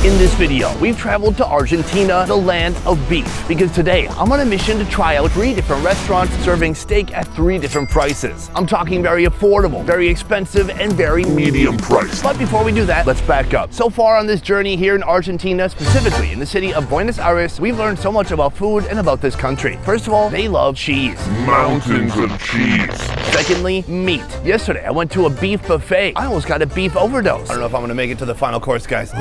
In this video, we've traveled to Argentina, the land of beef, because today I'm on a mission to try out 3 different restaurants serving steak at 3 different prices. I'm talking very affordable, very expensive, and very medium priced. But before we do that, let's back up. So far on this journey here in Argentina, specifically in the city of Buenos Aires, we've learned so much about food and about this country. First of all, they love cheese. Mountains of cheese. Secondly, meat. Yesterday, I went to a beef buffet. I almost got a beef overdose. I don't know if I'm gonna make it to the final course, guys.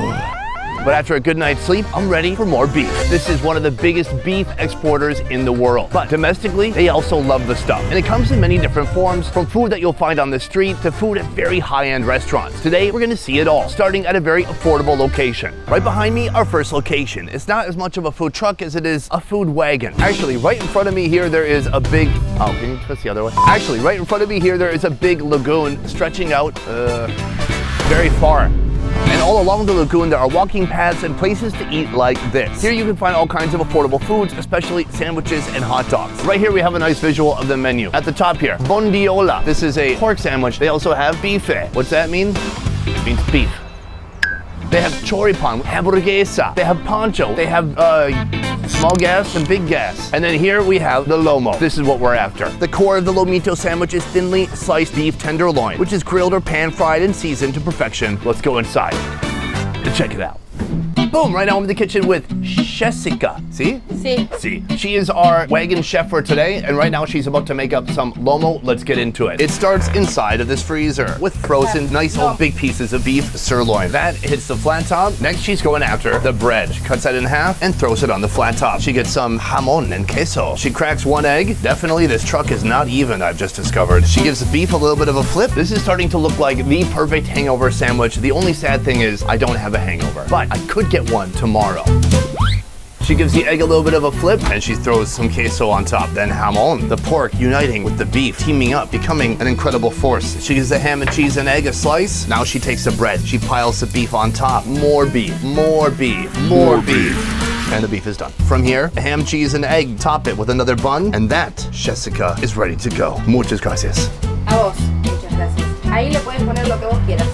But after a good night's sleep, I'm ready for more beef. This is one of the biggest beef exporters in the world. But domestically, they also love the stuff. And it comes in many different forms, from food that you'll find on the street to food at very high-end restaurants. Today, we're gonna see it all, starting at a very affordable location. Right behind me, our first location. It's not as much of a food truck as it is a food wagon. Actually, right in front of me here, there is a big, oh, can you twist the other way? Actually, right in front of me here, there is a big lagoon stretching out very far. And all along the lagoon, there are walking paths and places to eat like this. Here you can find all kinds of affordable foods, especially sandwiches and hot dogs. Right here we have a nice visual of the menu. At the top here, bondiola. This is a pork sandwich. They also have bife. What's that mean? It means beef. They have choripan, hamburguesa. They have pancho. They have small gas and big gas. And then here we have the lomo. This is what we're after. The core of the lomito sandwich is thinly sliced beef tenderloin, which is grilled or pan-fried and seasoned to perfection. Let's go inside and check it out. Boom, right now I'm in the kitchen with Jessica. See? See. She is our wagon chef for today, and right now she's about to make up some lomo. Let's get into it. It starts inside of this freezer with frozen, nice old big pieces of beef sirloin. That hits the flat top. Next, she's going after the bread. She cuts that in half and throws it on the flat top. She gets some jamon and queso. She cracks 1 egg. Definitely, this truck is not even, I've just discovered. She gives the beef a little bit of a flip. This is starting to look like the perfect hangover sandwich. The only sad thing is I don't have a hangover, but I could get one tomorrow. She gives the egg a little bit of a flip and she throws some queso on top. Then jamon, the pork uniting with the beef, teaming up, becoming an incredible force. She gives the ham and cheese and egg a slice. Now she takes the bread. She piles the beef on top. More beef, more beef, more beef. And the beef is done. From here, ham, cheese, and egg. Top it with another bun. And that, Jessica, is ready to go. Muchas gracias. A vos. Muchas gracias. Ahí le puedes poner lo que vos quieras.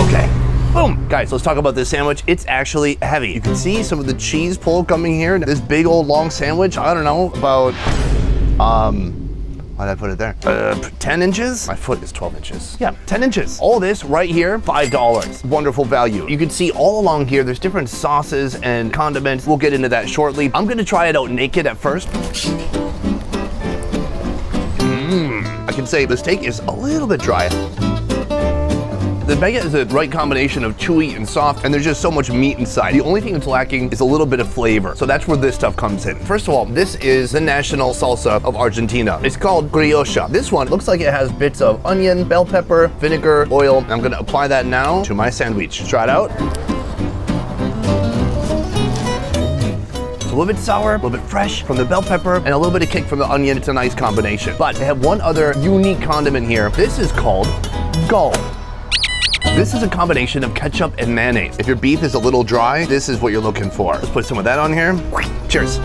Okay. Boom! Guys, let's talk about this sandwich. It's actually heavy. You can see some of the cheese pull coming here. This big old long sandwich, I don't know, about, why did I put it there? 10 inches? My foot is 12 inches. Yeah, 10 inches. All this right here, $5. Wonderful value. You can see all along here, there's different sauces and condiments. We'll get into that shortly. I'm gonna try it out naked at first. I can say the steak is a little bit dry. The baguette is the right combination of chewy and soft, and there's just so much meat inside. The only thing that's lacking is a little bit of flavor. So that's where this stuff comes in. First of all, this is the national salsa of Argentina. It's called Criolla. This one looks like it has bits of onion, bell pepper, vinegar, oil. I'm gonna apply that now to my sandwich. Try it out. It's a little bit sour, a little bit fresh from the bell pepper, and a little bit of kick from the onion. It's a nice combination. But they have one other unique condiment here. This is called gall. This is a combination of ketchup and mayonnaise. If your beef is a little dry, this is what you're looking for. Let's put some of that on here. Cheers.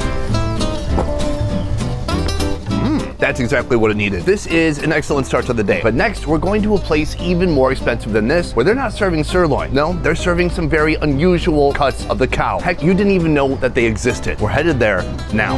That's exactly what it needed. This is an excellent start to the day. But next, we're going to a place even more expensive than this, where they're not serving sirloin. No, they're serving some very unusual cuts of the cow. Heck, you didn't even know that they existed. We're headed there now.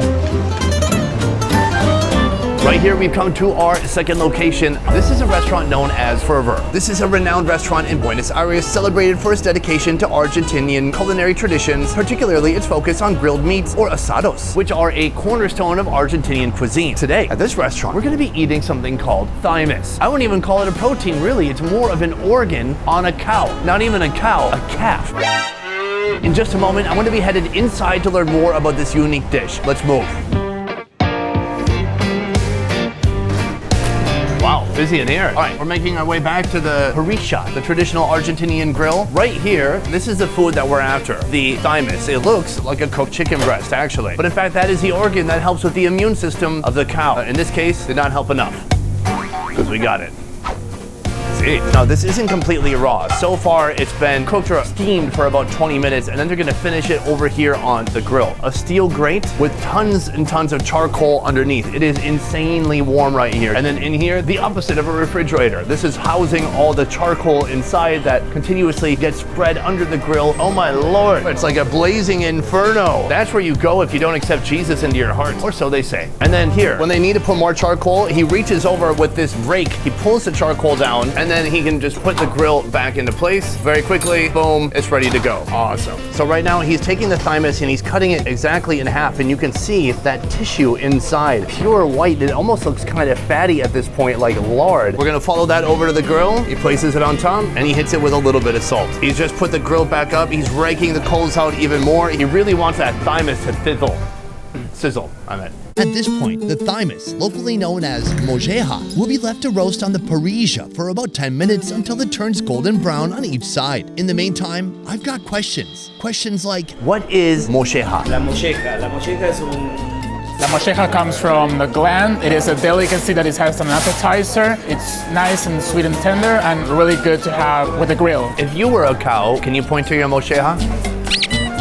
Right here, we've come to our second location. This is a restaurant known as Fervor. This is a renowned restaurant in Buenos Aires, celebrated for its dedication to Argentinian culinary traditions, particularly its focus on grilled meats, or asados, which are a cornerstone of Argentinian cuisine. Today, at this restaurant, we're gonna be eating something called thymus. I wouldn't even call it a protein, really. It's more of an organ on a cow. Not even a cow, a calf. In just a moment, I'm gonna be headed inside to learn more about this unique dish. Let's move. Wow, busy in here. All right, we're making our way back to the parrilla, the traditional Argentinian grill. Right here, this is the food that we're after, the thymus. It looks like a cooked chicken breast, actually. But in fact, that is the organ that helps with the immune system of the cow. In this case, did not help enough, because we got it. Geez. Now this isn't completely raw. So far it's been cooked or steamed for about 20 minutes and then they're gonna finish it over here on the grill. A steel grate with tons and tons of charcoal underneath. It is insanely warm right here. And then in here, the opposite of a refrigerator. This is housing all the charcoal inside that continuously gets spread under the grill. Oh my Lord. It's like a blazing inferno. That's where you go if you don't accept Jesus into your heart, or so they say. And then here, when they need to put more charcoal, he reaches over with this rake. He pulls the charcoal down and then he can just put the grill back into place very quickly. Boom, it's ready to go. Awesome. So right now he's taking the thymus and he's cutting it exactly in half and you can see that tissue inside. Pure white. It almost looks kind of fatty at this point, like lard. We're gonna follow that over to the grill. He places it on top and he hits it with a little bit of salt. He's just put the grill back up. He's raking the coals out even more. He really wants that thymus to sizzle. Sizzle, I meant. At this point, the thymus, locally known as mojeja, will be left to roast on the parrilla for about 10 minutes until it turns golden brown on each side. In the meantime, I've got questions. Questions like, what is mojeja? La mojeja comes from the gland. It is a delicacy that it has an appetizer. It's nice and sweet and tender and really good to have with the grill. If you were a cow, can you point to your mojeja?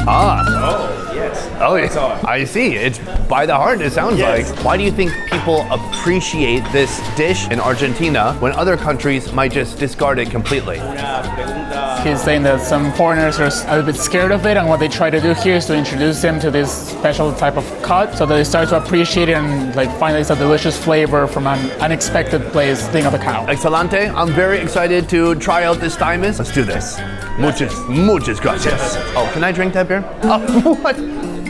Ah. Oh, yes. Oh, yeah. I see. It's by the heart, it sounds like. Why do you think people appreciate this dish in Argentina when other countries might just discard it completely? He's saying that some foreigners are a little bit scared of it, and what they try to do here is to introduce them to this special type of cut so that they start to appreciate it and like find it's a delicious flavor from an unexpected place, thing of a cow. Excelente. I'm very excited to try out this thymus. Let's do this. Muchas gracias. Oh, can I drink that beer? Oh, what?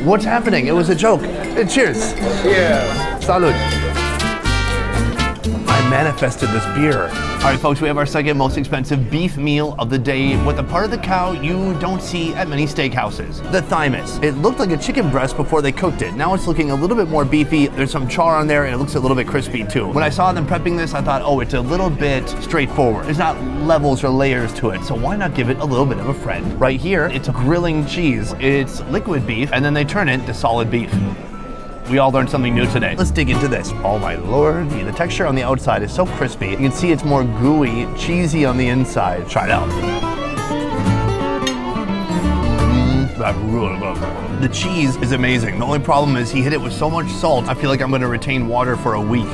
What's happening? It was a joke. Cheers. Yeah. Salud. I manifested this beer. All right, folks, we have our second most expensive beef meal of the day with a part of the cow you don't see at many steakhouses, the thymus. It looked like a chicken breast before they cooked it. Now it's looking a little bit more beefy. There's some char on there and it looks a little bit crispy too. When I saw them prepping this, I thought, oh, it's a little bit straightforward. There's not levels or layers to it, so why not give it a little bit of a friend? Right here, it's a grilling cheese. It's liquid beef, and then they turn it to solid beef. We all learned something new today. Let's dig into this. Oh my Lord, the texture on the outside is so crispy. You can see it's more gooey, cheesy on the inside. Try it out. I really love it. The cheese is amazing. The only problem is he hit it with so much salt, I feel like I'm gonna retain water for a week.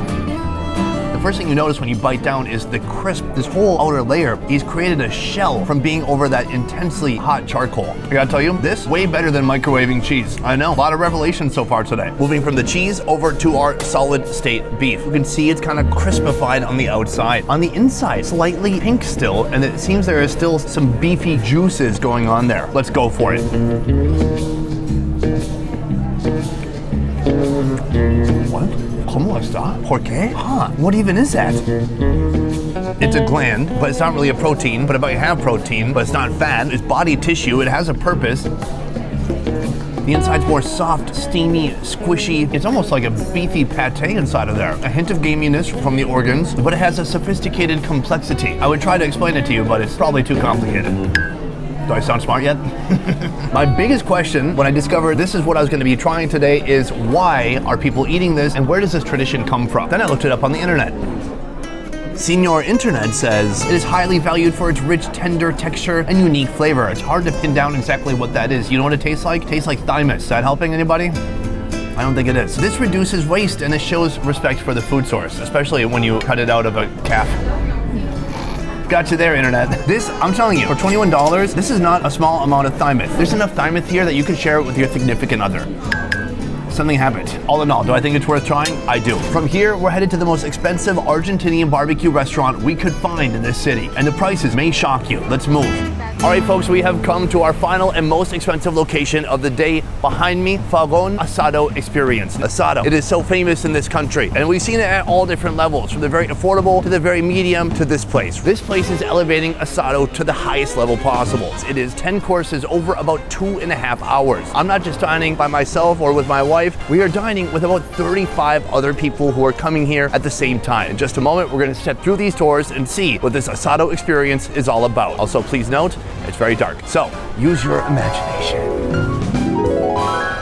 The first thing you notice when you bite down is the crisp, this whole outer layer. He's created a shell from being over that intensely hot charcoal. I gotta tell you, this way better than microwaving cheese. I know, a lot of revelations so far today. Moving from the cheese over to our solid state beef. You can see it's kind of crispified on the outside. On the inside, slightly pink still, and it seems there is still some beefy juices going on there. Let's go for it. What? ¿Cómo está? ¿Por qué? Huh, what even is that? It's a gland, but it's not really a protein, but it might have protein, but it's not fat. It's body tissue, it has a purpose. The inside's more soft, steamy, squishy. It's almost like a beefy pate inside of there. A hint of gaminess from the organs, but it has a sophisticated complexity. I would try to explain it to you, but it's probably too complicated. Do I sound smart yet? My biggest question when I discovered this is what I was going to be trying today is why are people eating this and where does this tradition come from? Then I looked it up on the internet. Senor Internet says it is highly valued for its rich, tender texture and unique flavor. It's hard to pin down exactly what that is. You know what it tastes like? It tastes like thymus. Is that helping anybody? I don't think it is. This reduces waste and it shows respect for the food source, especially when you cut it out of a calf. Got you there, Internet. This, I'm telling you, for $21, this is not a small amount of thymus. There's enough thymus here that you can share it with your significant other. Something happened. All in all, do I think it's worth trying? I do. From here, we're headed to the most expensive Argentinian barbecue restaurant we could find in this city. And the prices may shock you. Let's move. All right, folks, we have come to our final and most expensive location of the day. Behind me, Wagon Asado experience. Asado, it is so famous in this country. And we've seen it at all different levels, from the very affordable to the very medium to this place. This place is elevating Asado to the highest level possible. It is 10 courses over about 2.5 hours. I'm not just dining by myself or with my wife. We are dining with about 35 other people who are coming here at the same time. In just a moment, we're gonna step through these doors and see what this Asado experience is all about. Also, please note, it's very dark, so use your imagination.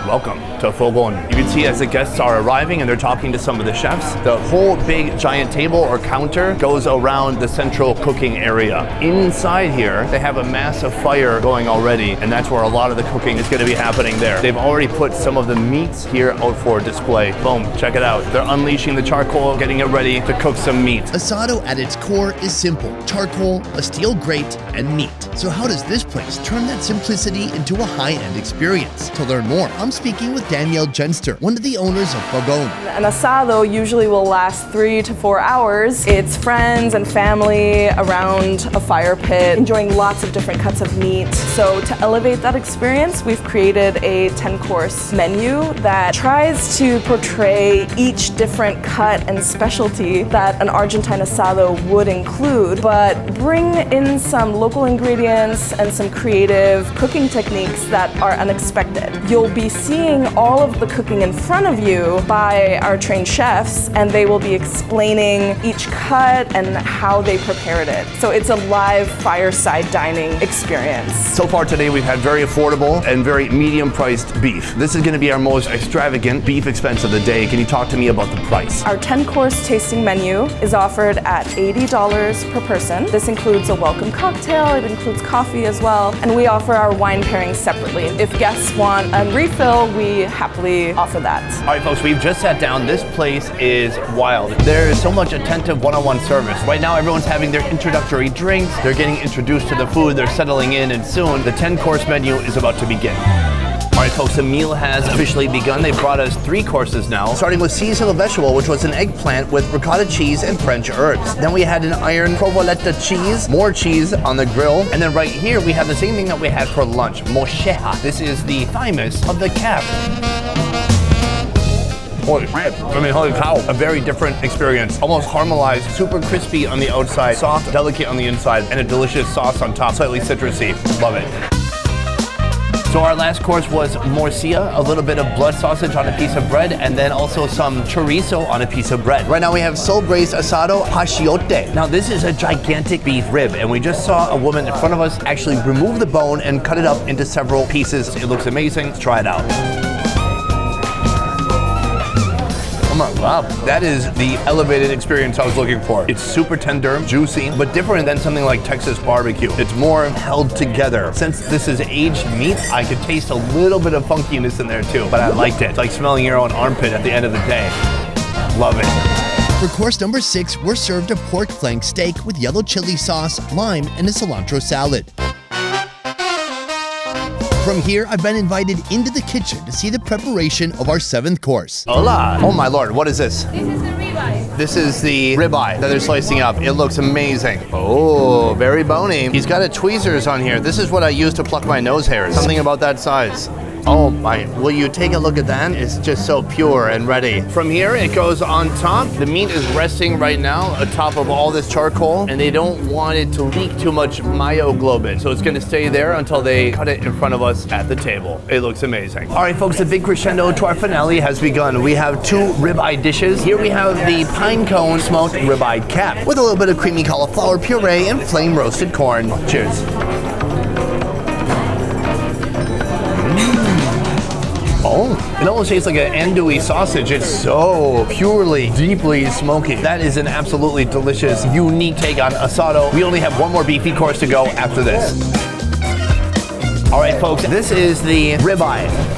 Welcome to Fogon. You can see as the guests are arriving and they're talking to some of the chefs, the whole big giant table or counter goes around the central cooking area. Inside here, they have a massive fire going already, and that's where a lot of the cooking is going to be happening there. They've already put some of the meats here out for display. Boom, check it out. They're unleashing the charcoal, getting it ready to cook some meat. Asado at its core is simple: charcoal, a steel grate, and meat. So how does this place turn that simplicity into a high-end experience? To learn more, I'm speaking with Danielle Genster, one of the owners of Wagon. An asado usually will last 3 to 4 hours. It's friends and family around a fire pit, enjoying lots of different cuts of meat. So to elevate that experience, we've created a 10-course menu that tries to portray each different cut and specialty that an Argentine asado would include, but bring in some local ingredients and some creative cooking techniques that are unexpected. You'll be seeing all of the cooking in front of you by our trained chefs, and they will be explaining each cut and how they prepared it. So it's a live fireside dining experience. So far today, we've had very affordable and very medium-priced beef. This is going to be our most extravagant beef expense of the day. Can you talk to me about the price? Our 10-course tasting menu is offered at $80 per person. This includes a welcome cocktail, it includes coffee as well, and we offer our wine pairings separately. If guests want a refill, we happily offer that. All right, folks, we've just sat down. This place is wild. There is so much attentive one-on-one service. Right now, everyone's having their introductory drinks. They're getting introduced to the food. They're settling in, and soon the 10-course menu is about to begin. All right, folks, the meal has officially begun. They brought us 3 courses now, starting with seasonal vegetable, which was an eggplant with ricotta cheese and French herbs. Then we had an iron provolone cheese, more cheese on the grill. And then right here, we have the same thing that we had for lunch, mocheja. This is the thymus of the calf. Holy shit. I mean, holy cow. A very different experience. Almost caramelized, super crispy on the outside, soft, delicate on the inside, and a delicious sauce on top, slightly citrusy. Love it. So our last course was morcilla, a little bit of blood sausage on a piece of bread, and then also some chorizo on a piece of bread. Right now we have soul braised asado pachiote. Now this is a gigantic beef rib, and we just saw a woman in front of us actually remove the bone and cut it up into several pieces. It looks amazing. Let's try it out. Oh my God, that is the elevated experience I was looking for. It's super tender, juicy, but different than something like Texas barbecue. It's more held together. Since this is aged meat, I could taste a little bit of funkiness in there too, but I liked it. It's like smelling your own armpit at the end of the day. Love it. For course number 6, we're served a pork flank steak with yellow chili sauce, lime, and a cilantro salad. From here, I've been invited into the kitchen to see the preparation of our 7th course. Hola! Oh my Lord, what is this? This is the ribeye. This is the ribeye that they're slicing up. It looks amazing. Oh, very bony. He's got a tweezers on here. This is what I use to pluck my nose hairs. Something about that size. Oh my, will you take a look at that? It's just so pure and ready. From here, it goes on top. The meat is resting right now atop of all this charcoal, and they don't want it to leak too much Mayo globin. So it's gonna stay there until they cut it in front of us at the table. It looks amazing. All right, folks, the big crescendo to our finale has begun. We have 2 ribeye dishes. Here we have the pine cone smoked ribeye cap with a little bit of creamy cauliflower puree and flame roasted corn. Cheers. Oh, it almost tastes like an andouille sausage. It's so purely, deeply smoky. That is an absolutely delicious, unique take on asado. We only have one more beefy course to go after this. All right, folks, this is the ribeye.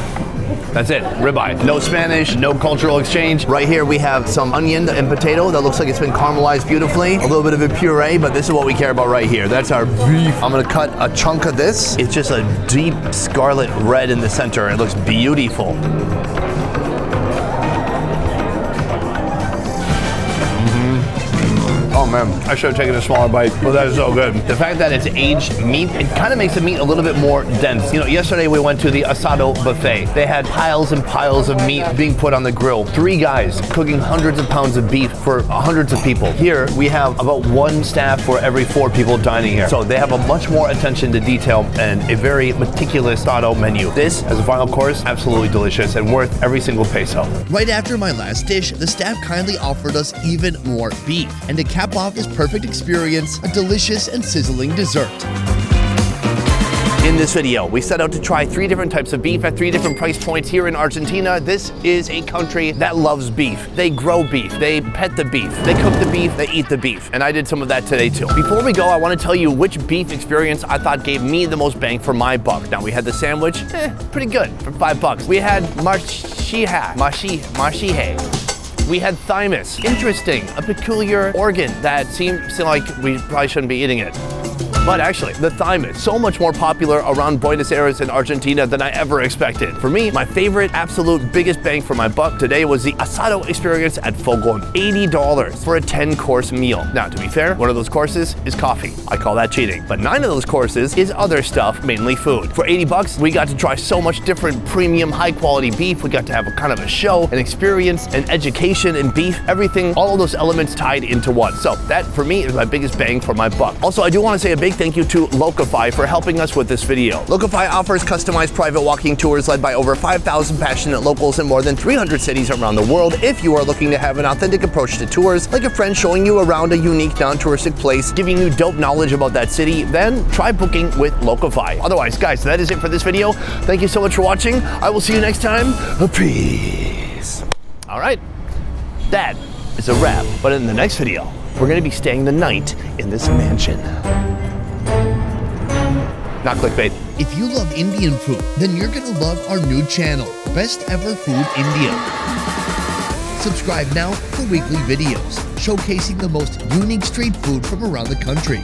That's it, ribeye. No Spanish, no cultural exchange. Right here we have some onion and potato that looks like it's been caramelized beautifully. A little bit of a puree, but this is what we care about right here. That's our beef. I'm gonna cut a chunk of this. It's just a deep scarlet red in the center. It looks beautiful. Oh man, I should have taken a smaller bite, but that is so good. The fact that it's aged meat, it kind of makes the meat a little bit more dense. You know, yesterday we went to the Asado buffet. They had piles and piles of meat being put on the grill. 3 guys cooking hundreds of pounds of beef for hundreds of people. Here, we have about 1 staff for every 4 people dining here. So they have a much more attention to detail and a very meticulous Asado menu. This, as a final course, absolutely delicious and worth every single peso. Right after my last dish, the staff kindly offered us even more beef. And to cap off this perfect experience, a delicious and sizzling dessert. In this video, we set out to try 3 different types of beef at 3 different price points here in Argentina. This is a country that loves beef. They grow beef, they pet the beef, they cook the beef, they eat the beef. And I did some of that today too. Before we go, I want to tell you which beef experience I thought gave me the most bang for my buck. Now we had the sandwich, pretty good for $5. We had marshihe. We had thymus. Interesting, a peculiar organ that seems like we probably shouldn't be eating it. But actually, the thymus, so much more popular around Buenos Aires in Argentina than I ever expected. For me, my favorite, absolute biggest bang for my buck today was the Asado experience at Wagon. $80 for a 10-course meal. Now, to be fair, one of those courses is coffee. I call that cheating. But 9 of those courses is other stuff, mainly food. For $80, we got to try so much different premium, high-quality beef. We got to have a kind of a show, an experience, an education in beef, everything, all of those elements tied into one. So that, for me, is my biggest bang for my buck. Also, I do want to say a big thank you to Locify for helping us with this video. Locify offers customized private walking tours led by over 5,000 passionate locals in more than 300 cities around the world. If you are looking to have an authentic approach to tours, like a friend showing you around a unique non-touristic place, giving you dope knowledge about that city, then try booking with Locify. Otherwise, guys, that is it for this video. Thank you so much for watching. I will see you next time. Peace. All right, that is a wrap. But in the next video, we're gonna be staying the night in this mansion. Not clickbait. If you love Indian food, then you're gonna love our new channel, Best Ever Food India. Subscribe now for weekly videos showcasing the most unique street food from around the country.